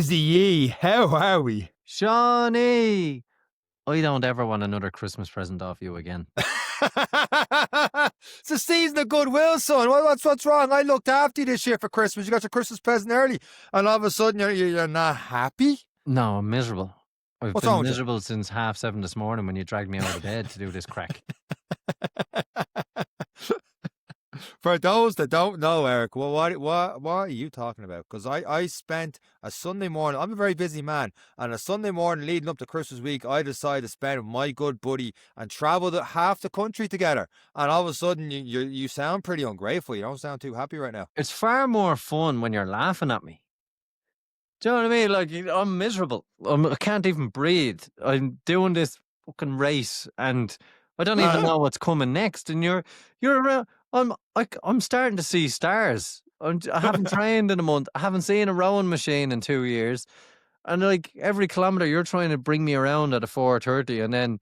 Easy ye, how are we? Shawnee, I don't ever want another Christmas present off you again. It's a season of goodwill, son. What's wrong? I looked after you this year for Christmas. You got your Christmas present early, and all of a sudden you're not happy? No, I'm miserable. I've What's wrong been with you? miserable since 7:30 this morning when you dragged me out of bed to do this crack. For those that don't know, Eric, well, what are you talking about? Because I spent a Sunday morning. I'm a very busy man, and a Sunday morning leading up to Christmas week, I decided to spend with my good buddy and travel half the country together. And all of a sudden, you sound pretty ungrateful. You don't sound too happy right now. It's far more fun when you're laughing at me. Do you know what I mean? Like, I'm miserable. I can't even breathe. I'm doing this fucking race, and I don't even know what's coming next. And you're around. I'm starting to see stars. I haven't trained in a month. I haven't seen a rowing machine in 2 years. And like every kilometer, you're trying to bring me around at a 4:30, and then,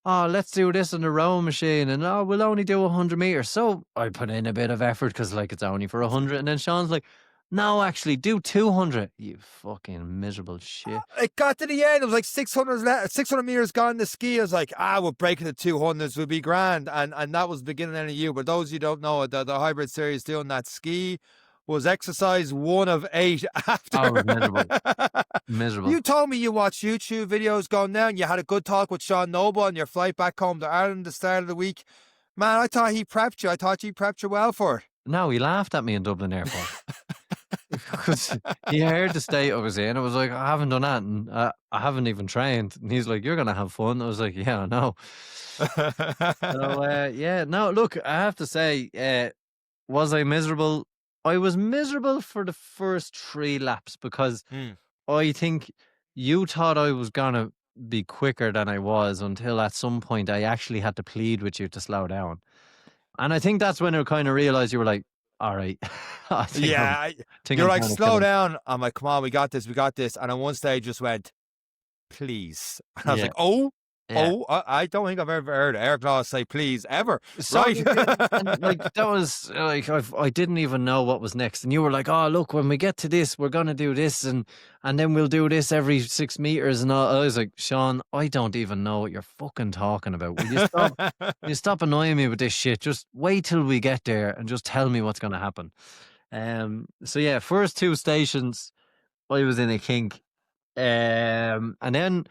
oh, let's do this on the rowing machine, and oh, we'll only do 100 meters. So I put in a bit of effort because like it's only for 100, and then Sean's like, no, actually, do 200. You fucking miserable shit. It got to the end. It was like 600 meters gone to ski. I was like, we're breaking the 200s. We'll be grand. And that was the beginning of the year. But those of you who don't know, the Hybrid series doing that ski was exercise 1 of 8 after. Oh, miserable. Miserable. You told me you watched YouTube videos going down. You had a good talk with Sean Noble on your flight back home to Ireland at the start of the week. Man, I thought he prepped you. I thought he prepped you well for it. No, he laughed at me in Dublin airport. Because he heard the state I was in. I was like, I haven't done that, and I haven't even trained. And he's like, you're going to have fun. I was like, yeah, I know. So, yeah, no, look, I have to say, was I miserable? I was miserable for the first 3 laps because I think you thought I was going to be quicker than I was until at some point I actually had to plead with you to slow down. And I think that's when I kind of realized you were like, all right. You're like, slow down. I'm like, come on, we got this. And at one stage just went, please. And I was like, I don't think I've ever heard Eric Law say please ever. So, right. And, like, that was like, I didn't even know what was next. And you were like, oh, look, when we get to this, we're going to do this. And then we'll do this every 6 meters. And I was like, Sean, I don't even know what you're fucking talking about. Will you stop, you stop annoying me with this shit? Just wait till we get there and just tell me what's going to happen. So yeah, first 2 stations, I was in a kink. And then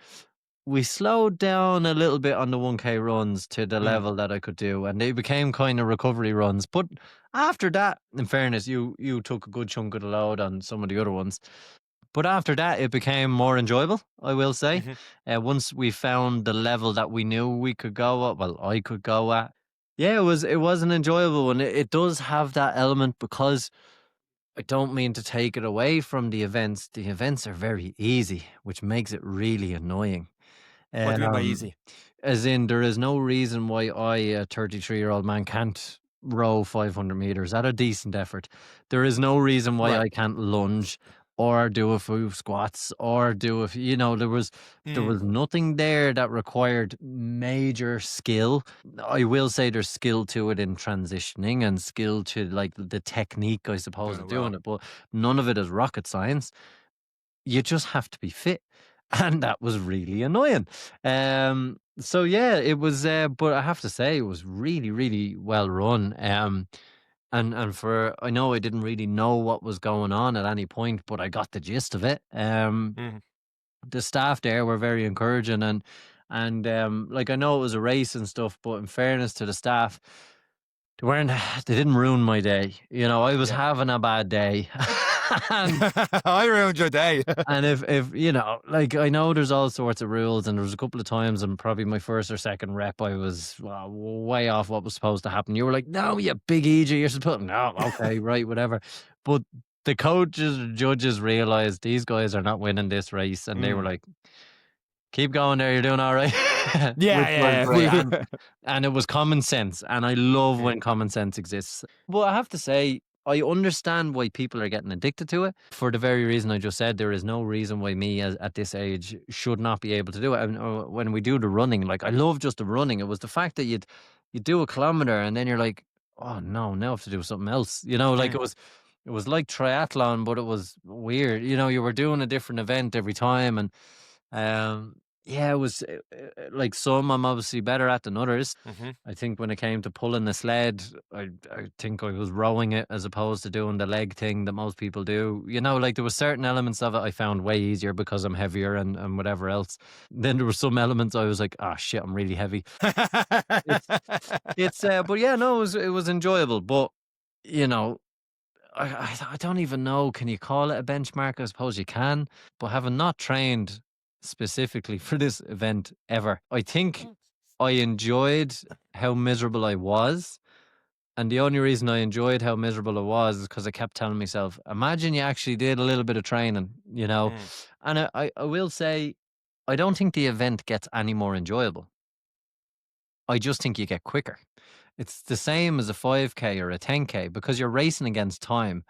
we slowed down a little bit on the 1K runs to the level that I could do, and they became kind of recovery runs. But after that, in fairness, you took a good chunk of the load on some of the other ones. But after that, it became more enjoyable, I will say. Once we found the level that we knew we could go at, well, I could go at. Yeah, it was an enjoyable one. It does have that element because I don't mean to take it away from the events. The events are very easy, which makes it really annoying. What do you mean by easy? As in, there is no reason why I, a 33-year-old man, can't row 500 meters at a decent effort. There is no reason why I can't lunge or do a few squats or do there was nothing there that required major skill. I will say there's skill to it in transitioning and skill to like the technique, I suppose, of doing it, but none of it is rocket science. You just have to be fit. And that was really annoying. So yeah, it was, but I have to say it was really, really well run. And I know I didn't really know what was going on at any point, but I got the gist of it. The staff there were very encouraging, and like, I know it was a race and stuff, but in fairness to the staff, they didn't ruin my day. I was having a bad day. I ruined your day. And if like, I know there's all sorts of rules, and there was a couple of times, and probably my first or second rep, I was way off what was supposed to happen. You were like, no, you big EJ, you're supposed to, no, okay, right, whatever. But the coaches, judges realized these guys are not winning this race, and they were like, keep going there, you're doing all right. And it was common sense, and I love when common sense exists. But I have to say, I understand why people are getting addicted to it for the very reason I just said. There is no reason why me at this age should not be able to do it. And when we do the running, like, I love just the running. It was the fact that you do a kilometer and then you're like, oh no, now I have to do something else. Like, it was It was like triathlon, but it was weird. You know, you were doing a different event every time, and yeah, it was like some I'm obviously better at than others. Hmm. I think when it came to pulling the sled, I think I was rowing it as opposed to doing the leg thing that most people do. You know, like there were certain elements of it I found way easier because I'm heavier and whatever else. Then there were some elements I was like, ah, shit, I'm really heavy. It's but yeah, no, it was enjoyable, but you know, I don't even know. Can you call it a benchmark? I suppose you can, but having not trained specifically for this event ever, I think I enjoyed how miserable I was. And the only reason I enjoyed how miserable I was is because I kept telling myself, imagine you actually did a little bit of training, you know? Mm. And I will say, I don't think the event gets any more enjoyable. I just think you get quicker. It's the same as a 5K or a 10K because you're racing against time,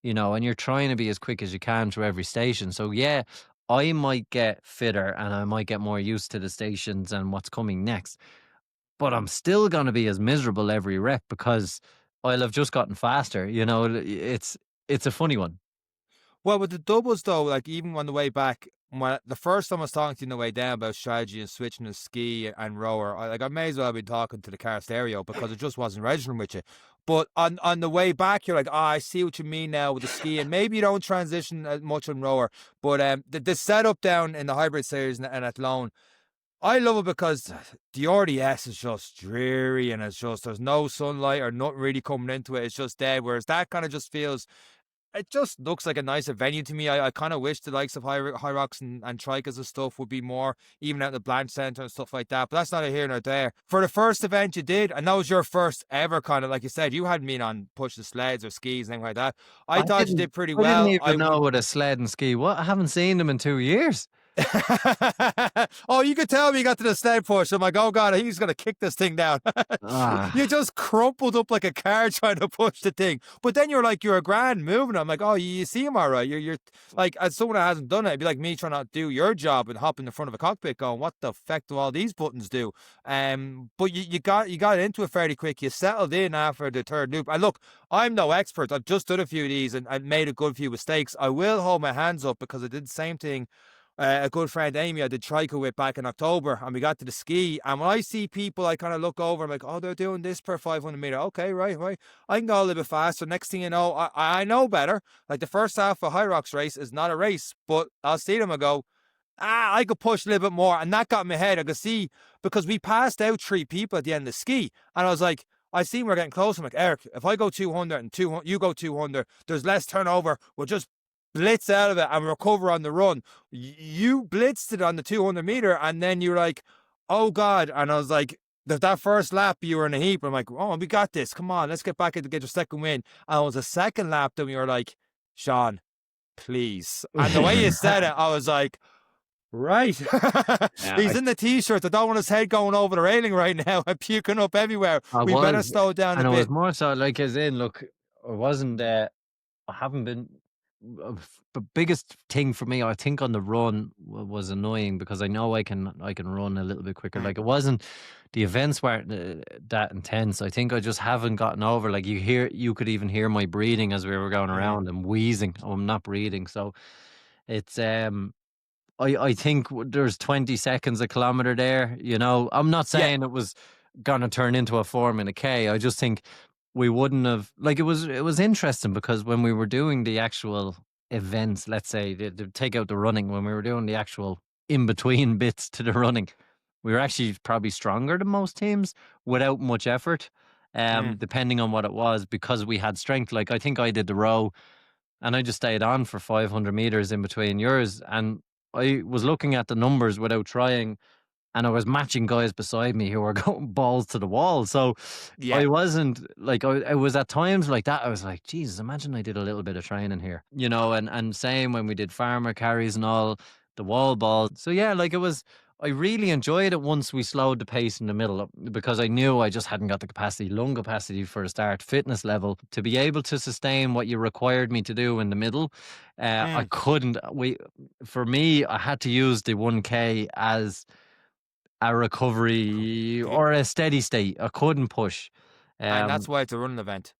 you know, and you're trying to be as quick as you can through every station. So, yeah, I might get fitter and I might get more used to the stations and what's coming next, but I'm still going to be as miserable every rep because I'll have just gotten faster. You know, it's a funny one. Well, with the doubles though, like even on the way back, when the first time I was talking to you on the way down about strategy and switching to ski and rower, I may as well have been talking to the car stereo because it just wasn't registering with you. But on the way back, you're like, oh, I see what you mean now with the ski, and maybe you don't transition as much on rower. But the setup down in the hybrid series and at Lone, I love it because the RDS is just dreary and it's just there's no sunlight or nothing really coming into it. It's just dead. Whereas that kind of just feels it just looks like a nicer venue to me. I kind of wish the likes of Hyrox and Trikers and stuff would be more, even out the Blanche Centre and stuff like that. But that's neither here nor there. For the first event you did, and that was your first ever kind of, like you said, you hadn't been on pushing sleds or skis, anything like that. I I thought you didn't, did pretty I didn't well. even know what a sled and ski. What? I haven't seen them in 2 years. Oh, you could tell me you got to the sled push. I'm like, oh god, I think he's gonna kick this thing down. You Ah, just crumpled up like a car trying to push the thing. But then you're like, you're a grand moving. I'm like, oh, you see him all right. You're like, as someone that hasn't done it, it'd be like me trying to do your job and hop in the front of a cockpit going, what the feck do all these buttons do? But you got into it fairly quick. You settled in after the third loop. And look, I'm no expert. I've just done a few of these and I made a good few mistakes. I will hold my hands up because I did the same thing a good friend Amy I did trico with back in October, and we got to the ski, and when I see people I kind of look over, I'm like, oh, they're doing this per 500 meter, okay, right, I can go a little bit faster. Next thing you know, I know better. Like the first half of Hyrox race is not a race, but I'll see them and go, I could push a little bit more, and that got in my head. I could see because we passed out three people at the end of the ski, and I was like, I seen we're getting close. I'm like, Eric, if I go 200 and 200, you go 200, there's less turnover. We'll just blitz out of it and recover on the run. You blitzed it on the 200 meter, and then you're like, oh god. And I was like, that first lap you were in a heap. I'm like, oh, we got this. Come on, let's get back in to get your second win. And it was a second lap that we were like, Sean, please. And the way you said it, I was like, right. yeah, He's in the t-shirt. I don't want his head going over the railing right now and puking up everywhere. I We better was, slow down a and it was bit. more so like as in, look, I wasn't. I haven't been. The biggest thing for me, I think, on the run was annoying because I know I can run a little bit quicker. Mm, Like it wasn't the events weren't that intense. I think I just haven't gotten over. Like you could even hear my breathing as we were going mm, around and wheezing. Oh, I'm not breathing, so it's I think there's 20 seconds a kilometer there. You know, I'm not yeah. saying it was gonna turn into a 4 minute K. I just think we wouldn't have like it was interesting because when we were doing the actual events, let's say to take out the running, when we were doing the actual in between bits to the running, we were actually probably stronger than most teams without much effort. Mm, Depending on what it was, because we had strength. Like I think I did the row and I just stayed on for 500 meters in between yours. And I was looking at the numbers without trying, and I was matching guys beside me who were going balls to the wall. So yeah. I wasn't like I was at times like that. I was like, Jesus, imagine I did a little bit of training here, you know. And same when we did farmer carries and all the wall balls. So yeah, like it was. I really enjoyed it once we slowed the pace in the middle because I knew I just hadn't got the capacity, lung capacity for a start, fitness level to be able to sustain what you required me to do in the middle. I Mm. couldn't. For me, I had to use the 1K as a recovery or a steady state. I couldn't push. And that's Um, why it's a running event.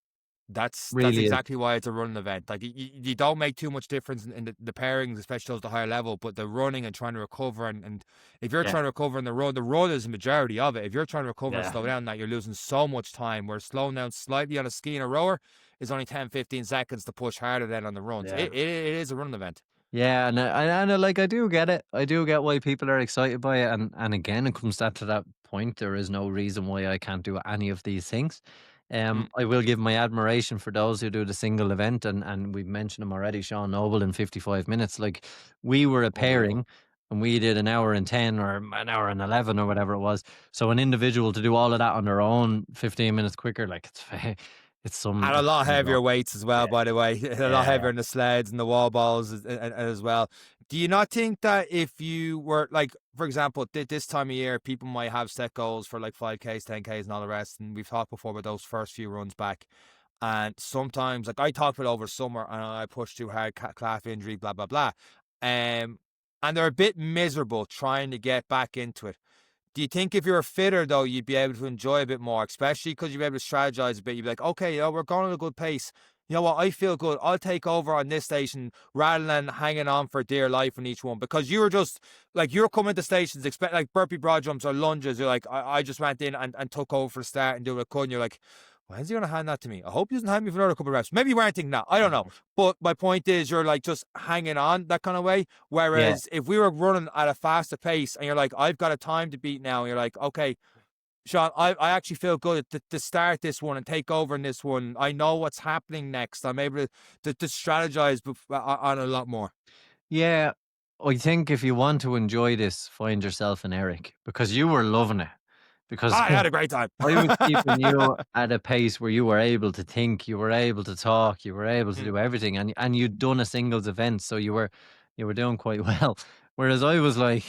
That's Really is. exactly why it's a running event. Like you don't make too much difference in the pairings, especially those at the higher level. But the running and trying to recover, and if you're Yeah, trying to recover in the run is the majority of it. If you're trying to recover and yeah, slow down, that you're losing so much time. Where slowing down slightly on a ski and a rower is only 10, 15 seconds to push harder than on the runs. yeah. It is a running event. Yeah, like I do get it. I do get why people are excited by it, and again, it comes down to that point. There is no reason why I can't do any of these things. Mm. I will give my admiration for those who do the single event, and we've mentioned him already, Sean Noble in 55 minutes. Like we were a Unbelievable. pairing, and we did an hour and 10 or an hour and 11 or whatever it was. So an individual to do all of that on their own, 15 minutes quicker, like And a it's lot some heavier job. weights as well, Yeah, by the way. A lot yeah, heavier in the sleds and the wall balls as well. Do you not think that if you were, like, for example, this time of year, people might have set goals for like 5Ks, 10Ks, and all the rest? And we've talked before about those first few runs back. And sometimes, like, I talked about over summer and I pushed too hard, calf injury, blah, blah, blah. And they're a bit miserable trying to get back into it. Do you think if you're fitter, though, you'd be able to enjoy a bit more, especially because you'd be able to strategize a bit? You'd be like, okay, we're going at a good pace. You know what? I feel good. I'll take over on this station rather than hanging on for dear life on each one, because you were just like, you're coming to stations, expect like burpee broad jumps or lunges. You're like, I just went in and took over for the start and do what I could. And you're like, when's he going to hand that to me? I hope he doesn't hand me for another couple of reps. Maybe you weren't thinking that. I don't know. But my point is, you're like just hanging on that kind of way. yeah. Whereas if we were running at a faster pace and you're like, I've got a time to beat now, and you're like, okay, Sean, I actually feel good to start this one and take over in this one. I know what's happening next. I'm able to strategize on a lot more. Yeah, I think if you want to enjoy this, find yourself an Eric because you were loving it. Because I had a great time. I was keeping you at a pace where you were able to think, you were able to talk, you were able to Mm. do everything, and you'd done a singles event, so you were doing quite well. Whereas I was like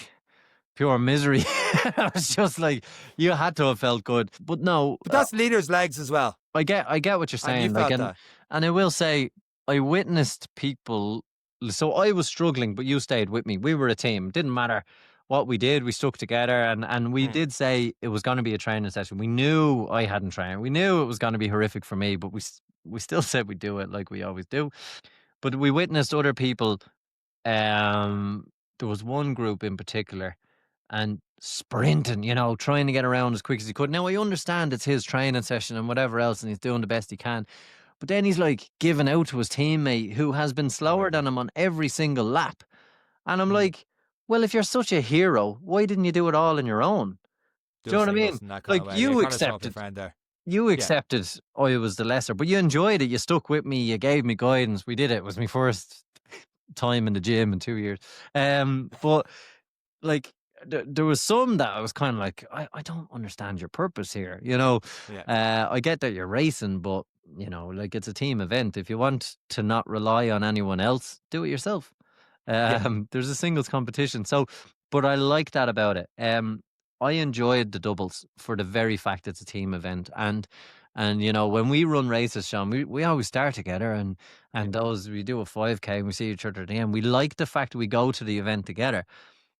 pure misery. I was just like you had to have felt good, but no, But that's leader's legs as well. I get what you're And you saying. Like, felt and that. and I will say, I witnessed people. So I was struggling, but you stayed with me. We were a team. Didn't matter what we did. We stuck together, and we Mm. did say it was going to be a training session. We knew I hadn't trained. We knew it was going to be horrific for me, but we still said we'd do it like we always do. But we witnessed other people. Um, there was one group in particular and sprinting, trying to get around as quick as he could. Now I understand it's his training session and whatever else, and he's doing the best he can. But then he's like giving out to his teammate who has been Oh my slower than God. him on every single lap. And I'm Mm. like, well, if you're such a hero, why didn't you do it all on your own? Do Do you a know what I mean? singles in that kind of Like way. You're kind of talking to your friend there. you Yeah. accepted I was the lesser, but you enjoyed it. You stuck with me. You gave me guidance. We did it. It was my first time in the gym in 2 years. But like there was some that I was kind of like, I don't understand your purpose here. Yeah. I get that you're racing, but like it's a team event. If you want to not rely on anyone else, do it yourself. Yeah. There's a singles competition, so but I like that about it. I enjoyed the doubles for the very fact it's a team event, and when we run races, Sean, we always start together, Yeah. and those we do a 5K and we see each other at the end. We like the fact we go to the event together.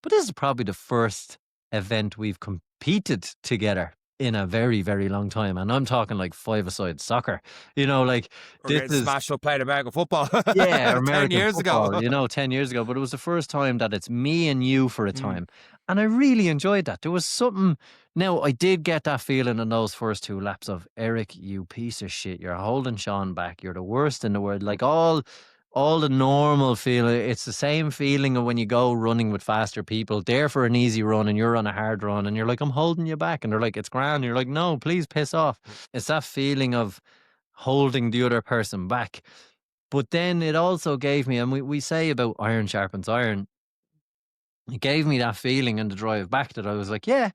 But this is probably the first event we've competed together in a very, very long time. And I'm talking like five-a-side soccer. Like We're this getting is, smashed up playing American football yeah, 10 American years ago. football, 10 years ago. But it was the first time that it's me and you for a Mm. time. And I really enjoyed that. There was something. Now, I did get that feeling in those first two laps of Eric, you piece of shit. You're holding Sean back. You're the worst in the world. Like all the normal feeling. It's the same feeling of when you go running with faster people. They're for an easy run and you're on a hard run and you're like, I'm holding you back. And they're like, it's grand. You're like, no, please piss off. It's that feeling of holding the other person back. But then it also gave me, and we say about iron sharpens iron, it gave me that feeling in the drive back that I was like, yeah,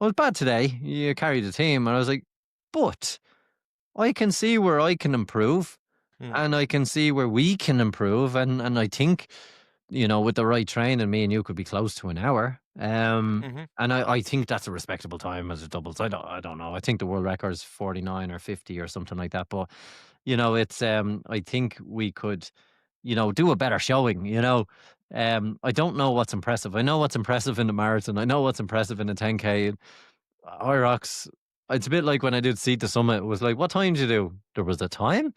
I was bad today. You carried the team. And I was like, but I can see where I can improve Mm. and I can see where we can improve. And I think, with the right training, me and you could be close to an hour. Mm-hmm. And I think that's a respectable time as a doubles. I don't know. I think the world record is 49 or 50 or something like that. But, it's, I think we could, do a better showing. I don't know what's impressive. I know what's impressive in the marathon. I know what's impressive in the 10K. Hyrox, it's a bit like when I did Seat to Summit. It was like, what time did you do? There was a time?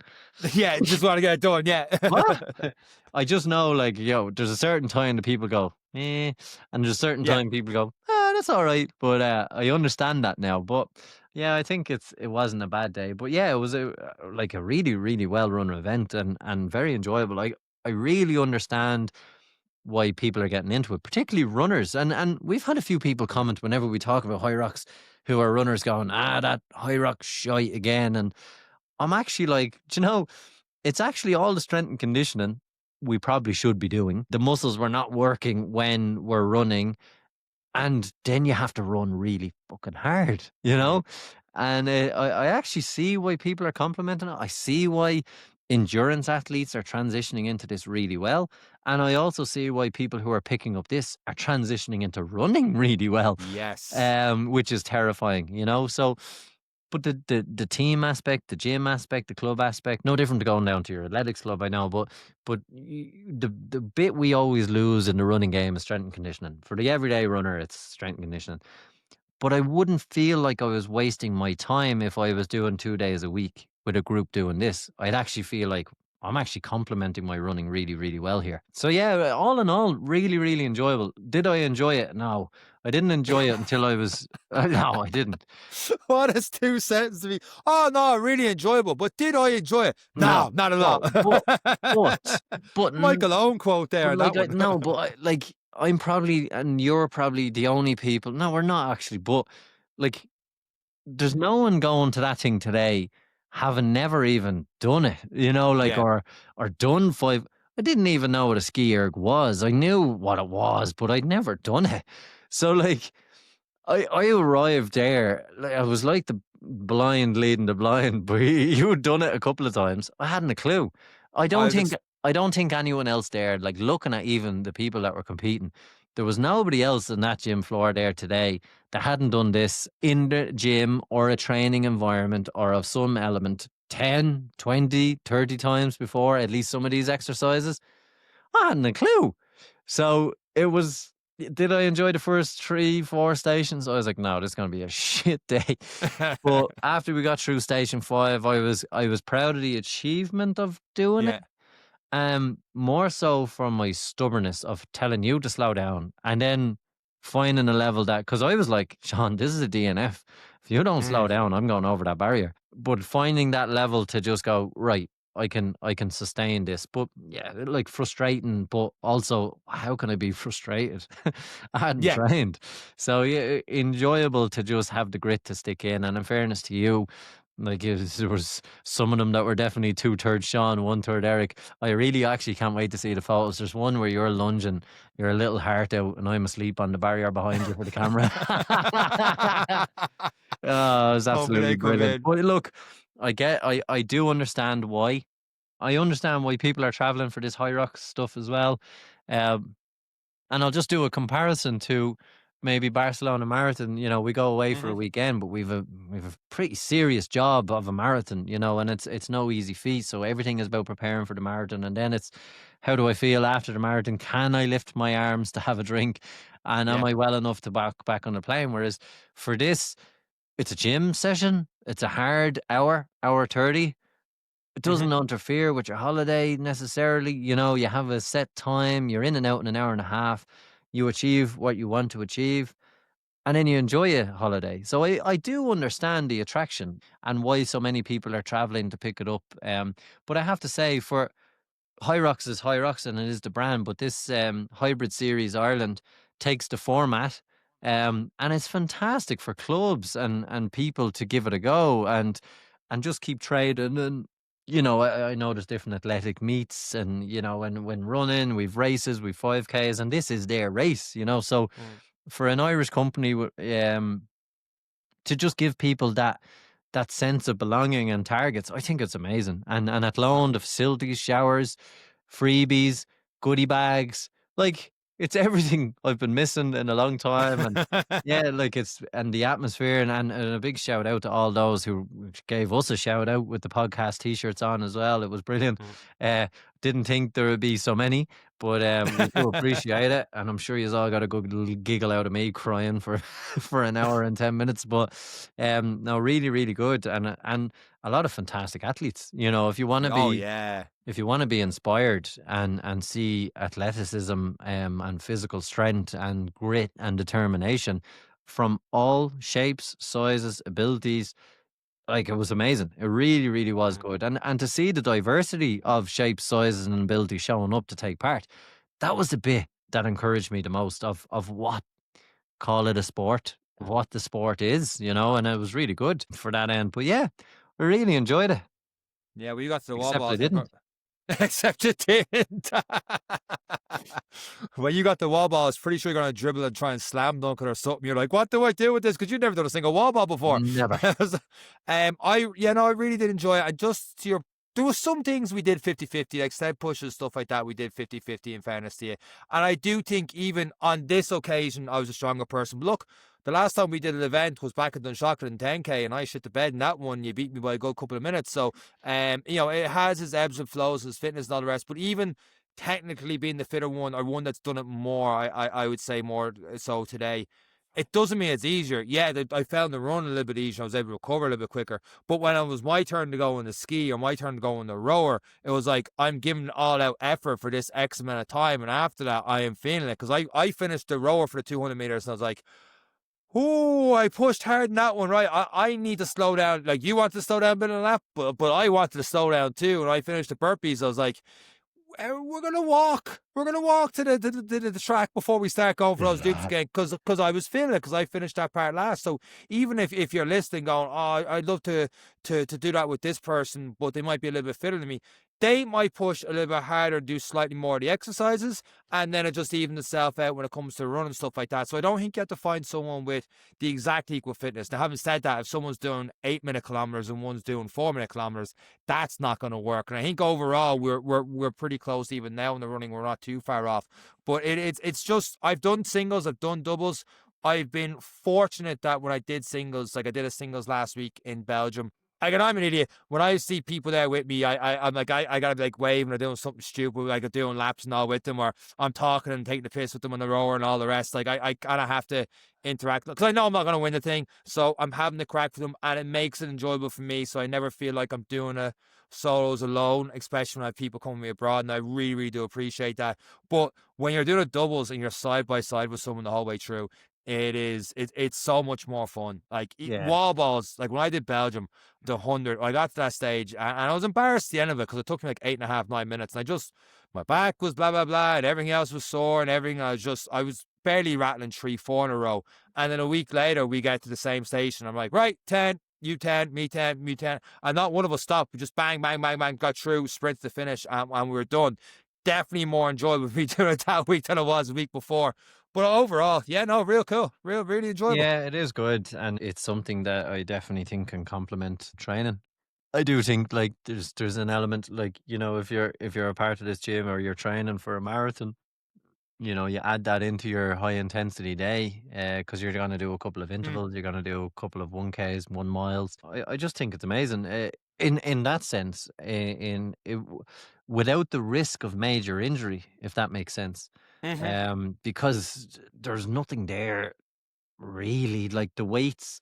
Yeah, just want to get it done. Yeah. What? I just know, like, there's a certain time that people go, and there's a certain Yeah. time people go, that's all right. But I understand that now. But yeah, I think it wasn't a bad day. But yeah, it was like a really, really well run event and very enjoyable. Like, I really understand why people are getting into it, particularly runners. And we've had a few people comment whenever we talk about Hyrox who are runners going, that Hyrox shite again. And I'm actually like, do you know, it's actually all the strength and conditioning we probably should be doing. The muscles were not working when we're running. And then you have to run really fucking hard, you Mm. know? And I actually see why people are complimenting it. I see why endurance athletes are transitioning into this really well. And I also see why people who are picking up this are transitioning into running really well, Yes. which is terrifying, you know? So, but the team aspect, the gym aspect, the club aspect, no different to going down to your athletics club, I know, but the bit we always lose in the running game is strength and conditioning. For the everyday runner, it's strength and conditioning. But I wouldn't feel like I was wasting my time if I was doing 2 days a week with a group doing this. I'd actually feel like I'm actually complementing my running really, really well here. So yeah, all in all, really, really enjoyable. Did I enjoy it? No, I didn't enjoy it until I was. No, I didn't. What is two sentences to me? Oh no, really enjoyable. But did I enjoy it? No, No, not at no, all. but, but, Michael Owen quote there but on like, that one. no, but like, I'm probably, and you're probably the only people. No, we're not actually, but like, there's no one going to that thing today having never even done it, like, Yeah. or done five. I didn't even know what a ski erg was. I knew what it was, but I'd never done it. So like, I arrived there. Like, I was like the blind leading the blind, but you'd done it a couple of times. I hadn't a clue. I I don't think was I don't think anyone else there, like looking at even the people that were competing, there was nobody else in that gym floor there today that hadn't done this in the gym or a training environment or of some element 10, 20, 30 times before, at least some of these exercises. I hadn't a clue. So it was. Did I enjoy the first 3, 4 stations? I was like, no, this is going to be a shit day. But after we got through station 5, I was proud of the achievement of doing it. yeah. More so from my stubbornness of telling you to slow down and then finding a level that, because I was like, Sean, this is a DNF. If you don't slow Mm. down, I'm going over that barrier. But finding that level to just go, right, I can sustain this. But yeah, like frustrating, but also how can I be frustrated? I hadn't Yeah. trained. So yeah, enjoyable to just have the grit to stick in. And in fairness to you, like there was some of them that were definitely 2/3 Sean, 1/3 Eric. I really actually can't wait to see the photos. There's one where you're lunging, you're a little heart out, and I'm asleep on the barrier behind you for the camera. Oh, it was Hopefully absolutely they come brilliant. in. But look, I do understand why. I understand why people are traveling for this Hyrox stuff as well. Um, and I'll just do a comparison to maybe Barcelona Marathon. We go away for a Hmm. weekend, but we've a pretty serious job of a marathon, and it's no easy feat. So everything is about preparing for the marathon, and then it's how do I feel after the marathon? Can I lift my arms to have a drink? And am Yeah. I well enough to back on the plane? Whereas for this, it's a gym session. It's a hard hour 30. It Hmm. doesn't interfere with your holiday necessarily. You have a set time, you're in and out in an hour and a half, you achieve what you want to achieve, and then you enjoy a holiday. So I do understand the attraction and why so many people are traveling to pick it up. But I have to say, for Hyrox is Hyrox and it is the brand, but this Hybrid Series Ireland takes the format, and it's fantastic for clubs and people to give it a go and just keep trading. And I know there's different athletic meets, and when running, we've races, we've 5Ks, and this is their race. So Mm. for an Irish company, to just give people that sense of belonging and targets, I think it's amazing. And at Lone, the facilities, showers, freebies, goodie bags, like it's everything I've been missing in a long time. And yeah, like and the atmosphere, and a big shout out to all those who gave us a shout out with the podcast t-shirts on as well. It was brilliant. Mm. Uh, didn't think there would be so many, But we do appreciate it, and I'm sure you've all got a good little giggle out of me crying for for an hour and 10 minutes. But no, really, really good, and a lot of fantastic athletes. You know, Oh yeah. if you want to be inspired and see athleticism and physical strength and grit and determination from all shapes, sizes, abilities, like, it was amazing. It really, really was Mm. good, and to see the diversity of shapes, sizes, and abilities showing up to take part, that was the bit that encouraged me the most of what call it a sport, what the sport is, you know, and it was really good for that end. But yeah, I really enjoyed it, Yeah, well, you got to the wall except I balls. didn't. Except you didn't. When you got the wall ball, I was pretty sure you're gonna dribble and try and slam dunk it or something. You're like, "What do I do with this?" Because you've never done a single wall ball before. Never. Yeah, no, I really did enjoy it. And just to your, there was some things we did 50-50, like step pushes, stuff like that. We did 50-50 in fairness to you. And I do think even on this occasion, I was a stronger person. But look, the last time we did an event was back in Dunshaughlin in 10K, and I shit the bed in that one. You beat me by a good couple of minutes. So, it has its ebbs and flows, its fitness and all the rest. But even technically being the fitter one, or one that's done it more, I would say more so today. It doesn't mean it's easier. Yeah, I found the run a little bit easier. I was able to recover a little bit quicker. But when it was my turn to go on the ski or my turn to go on the rower, it was like, I'm giving all out effort for this X amount of time. And after that, I am feeling it. Because I finished the rower for the 200 meters and I was like, oh, I pushed hard in that one, right? I need to slow down. Like, you want to slow down a bit on that, but I wanted to slow down too. And I finished the burpees. I was like, we're gonna walk. We're gonna walk to the track before we start going for those dupes again. Because I was feeling it. Because I finished that part last. So even if you're listening, going, oh, I'd love to do that with this person, but they might be a little bit fitter than me. They might push a little bit harder, do slightly more of the exercises, and then it just evens itself out when it comes to running stuff like that. So I don't think you have to find someone with the exact equal fitness. Now, having said that, if someone's doing 8-minute kilometers and one's doing 4-minute kilometers, that's not going to work. And I think overall we're pretty close even now in the running. We're not too far off. But it's just, I've done singles, I've done doubles. I've been fortunate that when I did singles, like I did a singles last week in Belgium. Like, and I'm an idiot. When I see people there with me, I'm like, I gotta be like waving or doing something stupid, like I'm doing laps and all with them, or I'm talking and taking the piss with them on the rower and all the rest. Like, I kind of have to interact because I know I'm not gonna win the thing, so I'm having to crack for them, and it makes it enjoyable for me. So I never feel like I'm doing a solos alone, especially when I have people coming with me abroad, and I really, really do appreciate that. But when you're doing a doubles and you're side by side with someone the whole way through, it's so much more fun. Like, Yeah. wall balls, like when I did Belgium, the 100, I got to that stage and I was embarrassed at the end of it because it took me like 8.5, 9 minutes. And my back was blah, blah, blah, and everything else was sore and everything. I was barely rattling 3, 4 in a row. And then a week later, we get to the same station. I'm like, right, 10, you 10, me 10, me 10. And not one of us stopped. We just bang, bang, bang, bang, got through, sprint to the finish, and we were done. Definitely more enjoyable me doing it that week than it was the week before. But overall, yeah, no, real cool. Really enjoyable. Yeah, it is good, and it's something that I definitely think can complement training. I do think like there's an element like, you know, if you're a part of this gym or you're training for a marathon, you know, you add that into your high intensity day because you're going to do a couple of Mm, intervals, you're going to do a couple of 1Ks, 1 miles. I just think it's amazing in that sense, without the risk of major injury, if that makes sense. mm-hmm. Because there's nothing there really, like the weights.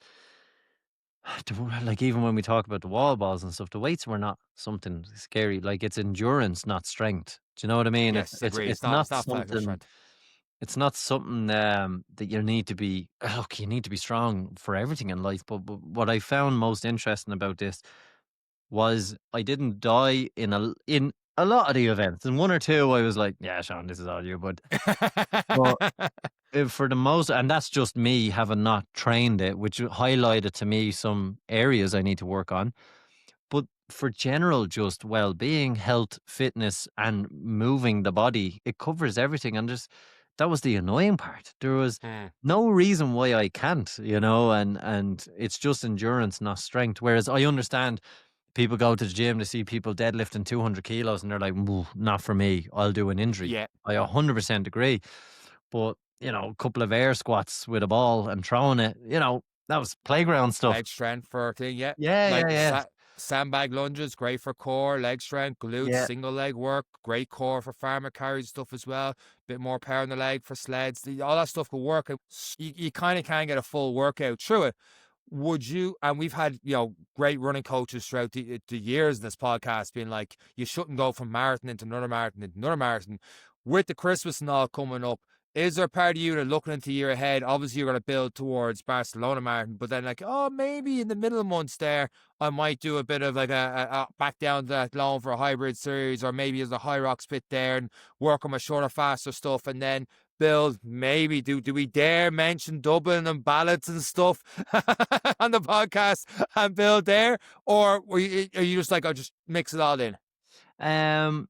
Like even when we talk about the wall balls and stuff, the weights were not something scary. Like it's endurance, not strength. Do you know what I mean? Yes, agree. It's It's not not factor something. strength. It's not something that you need to be. Look, you need to be strong for everything in life. But what I found most interesting about this was I didn't die in a lot of the events. In one or two, I was like, "Yeah, Sean, this is all you." But for the most, and that's just me having not trained it, which highlighted to me some areas I need to work on. But for general just well-being, health, fitness, and moving the body, it covers everything. And just that was the annoying part. There was Mm, no reason why I can't, you know, and it's just endurance, not strength. Whereas I understand people go to the gym to see people deadlifting 200 kilos and they're like, "Ooh, not for me. I'll do an injury." yeah, I 100% agree. But, you know, a couple of air squats with a ball and throwing it, you know, that was playground stuff. leg strength for a thing. Yeah, Yeah, like yeah, yeah. Sandbag lunges, great for core, leg strength, glutes, Yeah. single leg work, great core for farmer carries stuff as well. Bit more power in the leg for sleds. All that stuff could work. You kind of can get a full workout through it. Would you, and we've had, great running coaches throughout the years in this podcast being like, you shouldn't go from marathon into another marathon into another marathon. With the Christmas and all coming up, is there a part of you that looking into the year ahead? Obviously, you're going to build towards Barcelona marathon, but then like, oh, maybe in the middle of months there, I might do a bit of like a back down to that loan for a hybrid series, or maybe as a Hyrox bit there and work on my shorter, faster stuff, and then build. Maybe do we dare mention Dublin and ballots and stuff on the podcast and build there, or are you just like, I'll just mix it all in? Um.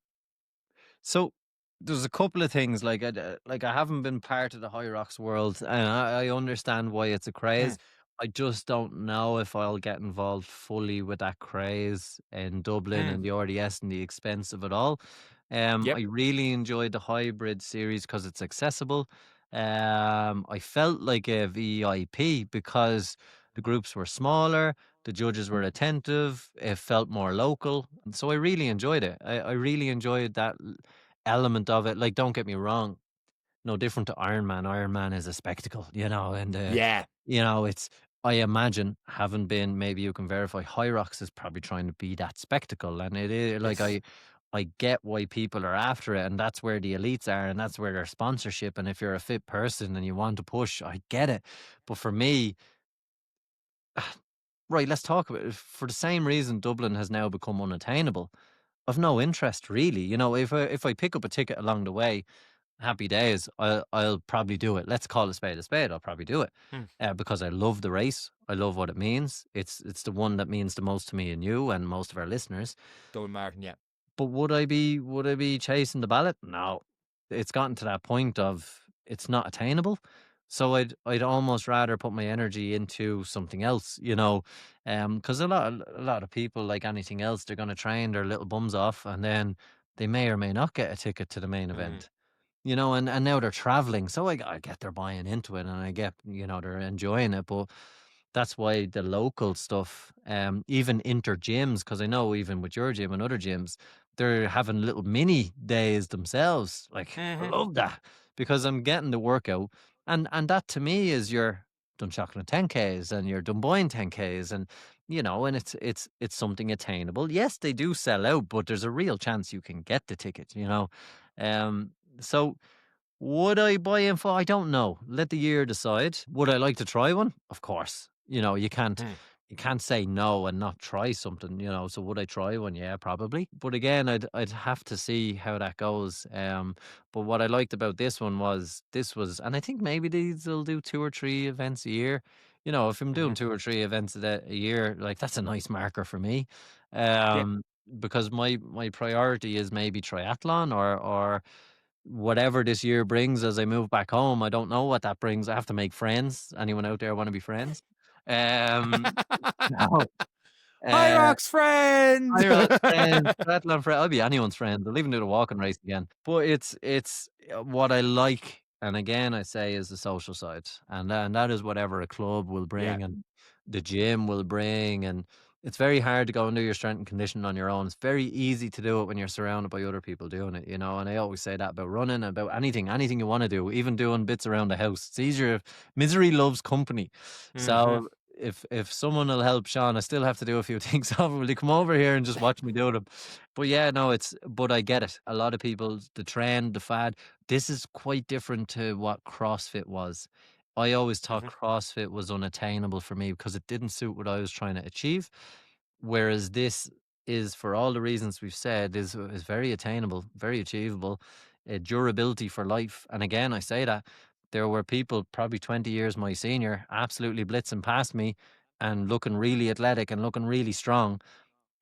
So there's a couple of things like I haven't been part of the Hyrox world, and I understand why it's a craze. Mm, I just don't know if I'll get involved fully with that craze in Dublin mm, and the RDS and the expense of it all. yep. I really enjoyed the hybrid series because it's accessible. I felt like a VIP because the groups were smaller, the judges were attentive, it felt more local, and so I really enjoyed it. I really enjoyed that element of it. Like, don't get me wrong, no different to Iron Man. Iron Man is a spectacle, and Yeah. it's. I imagine, having been, maybe you can verify, Hyrox is probably trying to be that spectacle, and it is like Yes. I get why people are after it, and that's where the elites are, and that's where their sponsorship. And if you're a fit person and you want to push, I get it. But for me, right, let's talk about it. For the same reason Dublin has now become unattainable, I've no interest really. If I pick up a ticket along the way, happy days. I'll probably do it. Let's call a spade a spade. I'll probably do it Mm, because I love the race. I love what it means. It's the one that means the most to me and you and most of our listeners. Dublin Martin, yeah. But would I be chasing the ballot? No. It's gotten to that point of it's not attainable. So I'd almost rather put my energy into something else, because a lot of people, like anything else, they're going to train their little bums off, and then they may or may not get a ticket to the main Mm, event. And now they're traveling, so I get they're buying into it, and I get they're enjoying it, but that's why the local stuff, even inter gyms, because I know even with your gym and other gyms, they're having little mini days themselves. Like, I hmm love that because I'm getting the workout, and that to me is your Dunshaughlin 10Ks and your Dunboyne 10Ks, and it's something attainable. Yes, they do sell out, but there's a real chance you can get the ticket. So would I buy in for? I don't know. Let the year decide. Would I like to try one? Of course. mm, You can't say no and not try something. So would I try one? Yeah, probably. But again, I'd have to see how that goes. But what I liked about this was, and I think maybe these will do 2 or 3 events a year. If I'm doing hmm 2 or 3 events a year, like that's a nice marker for me. yep. Because my priority is maybe triathlon or whatever this year brings as I move back home. I don't know what that brings. I have to make friends. Anyone out there want to be friends? Um, no. Uh, Hyrox friend. Hyrox friends, triathlon friend. I'll be anyone's friend. I'll even do the walking race again. But it's what I like, and again, I say is the social side, and that is whatever a club will Yeah. bring, and the gym will bring, and it's very hard to go and do your strength and conditioning on your own. It's very easy to do it when you're surrounded by other people doing it. And I always say that about running, about anything you want to do, even doing bits around the house. It's easier if misery loves company. hmm So if someone will help Sean, I still have to do a few things over. Will he come over here and just watch me do them? But yeah, no, but I get it. A lot of people, the trend, the fad, this is quite different to what CrossFit was. I always thought hmm CrossFit was unattainable for me because it didn't suit what I was trying to achieve. Whereas this is, for all the reasons we've said, is very attainable, very achievable, durability for life. And again, I say that there were people probably 20 years my senior, absolutely blitzing past me and looking really athletic and looking really strong.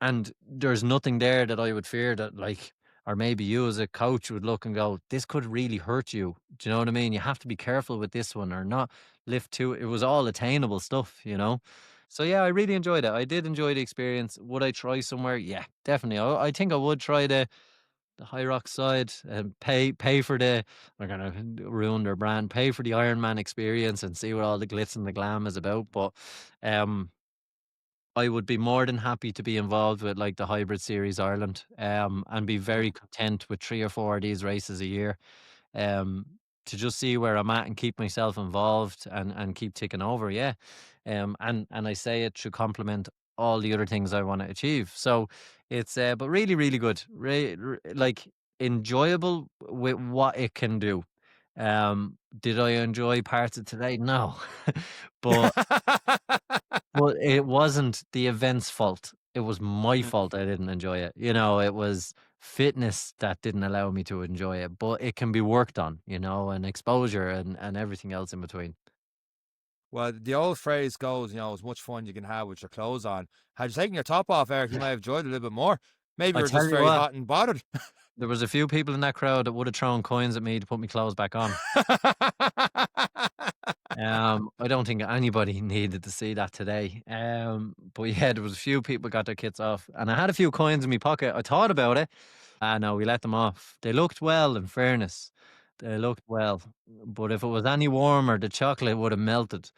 And there's nothing there that I would fear that, like, or maybe you as a coach would look and go, this could really hurt you. Do you know what I mean? You have to be careful with this one or not lift too. It was all attainable stuff. So yeah, I really enjoyed it. I did enjoy the experience. Would I try somewhere? Yeah, definitely. I think I would try the Hyrox side and pay for they're gonna ruin their brand, pay for the Ironman experience and see what all the glitz and the glam is about. But um I would be more than happy to be involved with like the Hybrid Series Ireland, and be Yeah. very content with 3 or 4 of these races a year, um, to just see where I'm at and keep myself involved and keep ticking over. Yeah, and I say it should complement all the other things I want to achieve. So it's but really really good, like enjoyable with what it can do. Did I enjoy parts of today? No, but it wasn't the event's fault. It was my Mm. fault I didn't enjoy it. You know, it was fitness that didn't allow me to enjoy it, but it can be worked on, you know, and exposure and everything else in between. Well, the old phrase goes, as much fun you can have with your clothes on. Had you taken your top off, Eric, you might have enjoyed it a little bit more. Maybe I you're just tell you very what, hot and bothered. there was a few people in that crowd that would have thrown coins at me to put my clothes back on. I don't think anybody needed to see that today. But yeah, there was a few people got their kits off, and I had a few coins in my pocket. I thought about it. No, we let them off. They looked well, in fairness. They looked well. But if it was any warmer, the chocolate would have melted.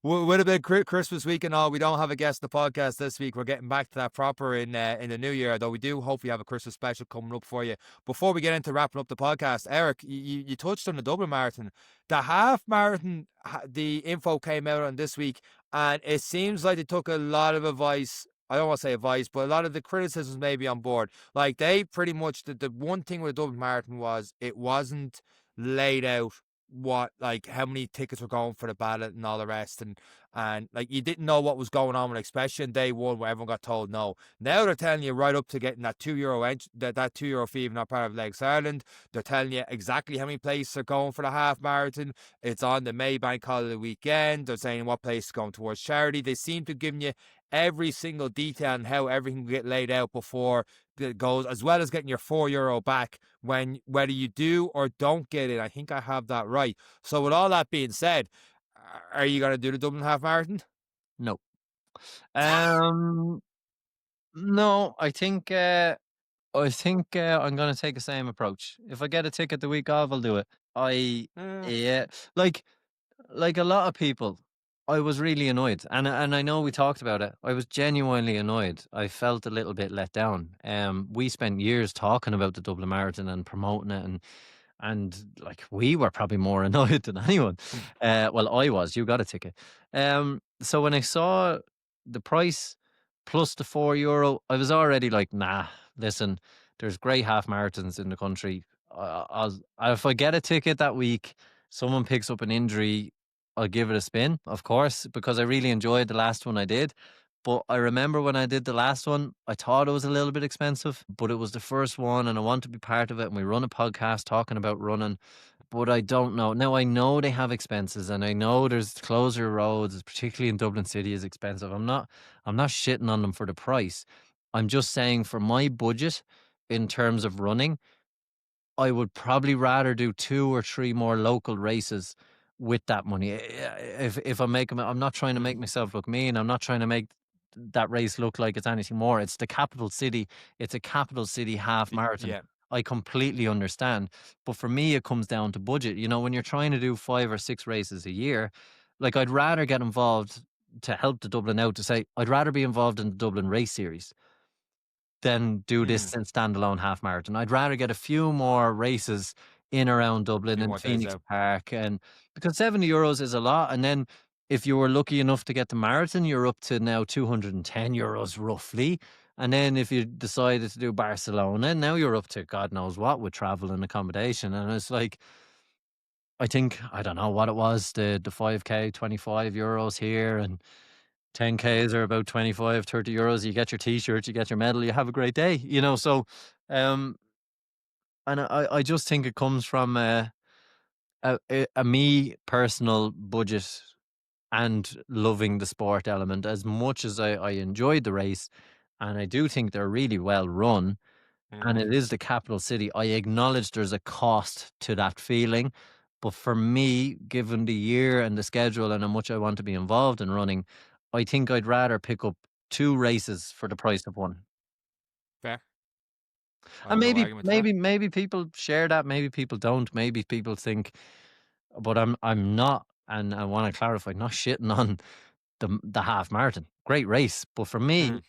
With a big Christmas week and all, we don't have a guest on the podcast this week. We're getting back to that proper in the new year, though we do hope we have a Christmas special coming up for you. Before we get into wrapping up the podcast, Eric, you touched on the Dublin Marathon. The half marathon, the info came out on this week, and it seems like they took a lot of advice. I don't want to say advice, but a lot of the criticisms may be on board. Like they pretty much, the one thing with the Dublin Marathon was it wasn't laid out what, like, how many tickets were going for the ballot and all the rest, and like you didn't know what was going on, with especially in day one where everyone got told no. Now they're telling you right up to getting that €2 that €2 fee if not part of Legs Ireland. They're telling you exactly how many places are going for the half marathon. It's on the May bank holiday weekend. They're saying what place is going towards charity. They seem to give you every single detail and how everything will get laid out before it goes, as well as getting your €4 back when whether you do or don't get it. I think I have that right. So with all that being said, are you going to do the Dublin Half Marathon? No. Um, no, I'm gonna take the same approach. If I get a ticket the week of, I'll do it. I Mm. Yeah, like a lot of people, I was really annoyed, and I know we talked about it. I was genuinely annoyed. I felt a little bit let down. We spent years talking about the Dublin Marathon and promoting it, and like we were probably more annoyed than anyone. Well, I was. You got a ticket. So when I saw the price plus the €4, I was already like, nah. Listen, there's great half marathons in the country. If I get a ticket that week, someone picks up an injury, I'll give it a spin, of course, because I really enjoyed the last one I did. But I remember when I did the last one, I thought it was a little bit expensive, but it was the first one and I want to be part of it. And we run a podcast talking about running, but I don't know. Now I know they have expenses and I know there's closer roads, particularly in Dublin City is expensive. I'm not shitting on them for the price. I'm just saying for my budget in terms of running, I would probably rather do 2 or 3 more local races with that money. If I'm making, I'm not trying to Mm. make myself look mean. I'm not trying to make that race look like it's anything more. It's the capital city. It's a capital city half marathon. Yeah. I completely understand. But for me, it comes down to budget. You know, when you're trying to do 5 or 6 races a year, like I'd rather get involved to help the Dublin out to say, I'd rather be involved in the Dublin race series than do Mm. this in standalone half marathon. I'd rather get a few more races in around A Dublin few and more days Phoenix out. Park, and because €70 is a lot, and then if you were lucky enough to get the marathon, you're up to now €210 roughly. And then if you decided to do Barcelona, now you're up to God knows what with travel and accommodation. And it's like I don't know what it was, the 5K, €25 here, and 10Ks are about 25, €30. You get your T-shirt, you get your medal, you have a great day, you know. So, um, and I just think it comes from a me personal budget and loving the sport element as much as I enjoyed the race, and I do think they're really well run. And Mm. it is the capital city. I acknowledge there's a cost to that feeling. But for me, given the year and the schedule and how much I want to be involved in running, I think I'd rather pick up 2 races for the price of one. Fair. I And have no maybe, argument to that. maybe, maybe people share that. Maybe people don't. Maybe people think, but I'm not. And I want to clarify, not shitting on the half marathon. Great race, but for me, Mm.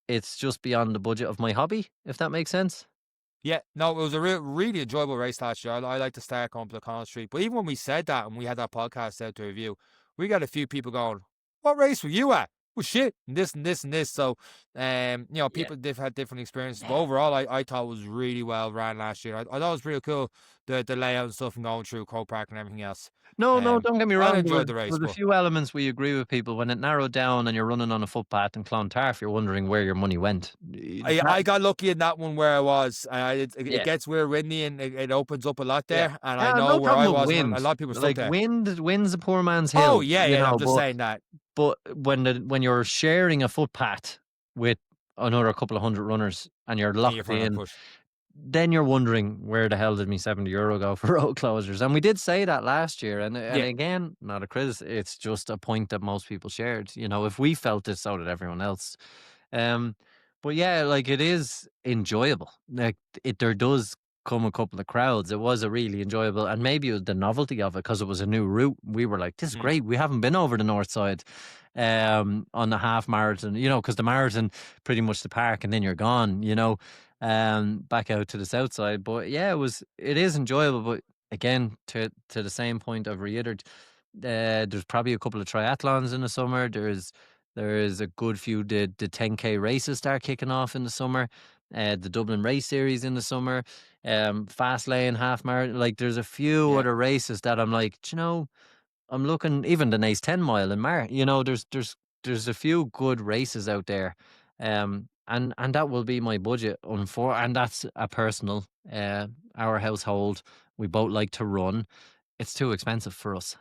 it's just beyond the budget of my hobby, if that makes sense. Yeah, no, it was a really enjoyable race last year. I like to start going to the Collins Street. But even when we said that and we had that podcast out to review, we got a few people going, "What race were you at?" Well, shit, and this and this and this. So, Yeah. people they've had different experiences. But overall, I thought it was really well ran last year. I thought it was pretty cool, the layout and stuff and going through Co Park and everything else. No, no, don't get me I wrong. enjoyed the There race, was a but few elements where you agree with people. When it narrowed down and you're running on a footpath in Clontarf, you're wondering where your money went. I got lucky in that one where I was. It Yeah. gets weird windy and it opens up a lot Yeah. there. And I know No where I problem with was, and a wind. lot of people stuck Like there. wind's a poor man's Oh hill, yeah, you yeah. I'm know. just saying that. But when you're sharing a footpath with another couple of hundred runners and you're And you're locked trying to in, push. then you're wondering where the hell did me €70 go for road closures? And we did say that last year. And Yeah. again, not a criticism. It's just a point that most people shared. You know, if we felt it, so did everyone else. Um, but yeah, like it is enjoyable. Like there does come a couple of crowds. It was a really enjoyable, and maybe it was the novelty of it because it was a new route. We were like, "This is Mm, great. We haven't been over the north side, on the half marathon. You know, because the marathon pretty much the park, and then you're gone. You know, back out to the south side. But yeah, it is enjoyable. But again, to the same point I've reiterated, there's probably a couple of triathlons in the summer. There's a good few the 10K races start kicking off in the summer. The Dublin Race Series in the summer. Fast lane, half marathon. Like there's a few yeah. other races that I'm like, "Do you know, I'm looking even the Nace 10 mile in Mar. You know, there's a few good races out there. And that will be my budget and that's a personal our household. We both like to run. It's too expensive for us.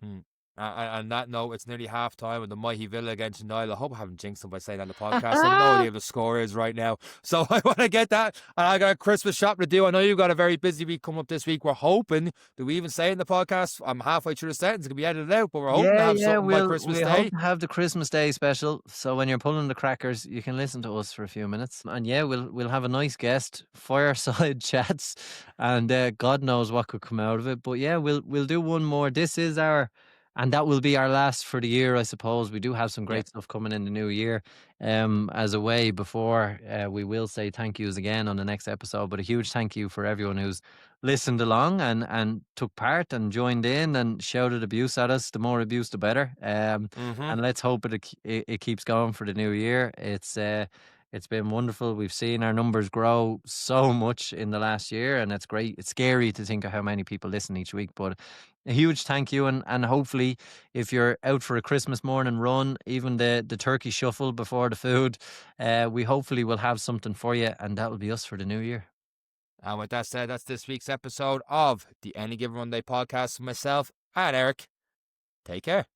Mm. On that note, it's nearly half time with the mighty Villa against Niall. I hope I haven't jinxed them by saying that on the podcast. I have no idea what the score is right now. So I want to get that. And I got a Christmas shopping to do. I know you've got a very busy week coming up this week. We're hoping, do we even say it in the podcast? I'm halfway through the sentence. It's going to be edited out, but we're hoping to Yeah, have yeah, something by we Christmas hope Day. to have the Christmas Day special. So when you're pulling the crackers, you can listen to us for a few minutes. And yeah, we'll have a nice guest, fireside chats, and God knows what could come out of it. But yeah, we'll do one more. And that will be our last for the year, I suppose. We do have some Yeah. great stuff coming in the new year. As a way before we will say thank yous again on the next episode. But a huge thank you for everyone who's listened along and took part and joined in and shouted abuse at us. The more abuse, the better. Mm-hmm. And let's hope it keeps going for the new year. It's been wonderful. We've seen our numbers grow so much in the last year, and it's great. It's scary to think of how many people listen each week, but a huge thank you. And hopefully, if you're out for a Christmas morning run, even the turkey shuffle before the food, we hopefully will have something for you, and that will be us for the new year. And with that said, that's this week's episode of the Any Given Monday podcast. Myself and Eric. Take care.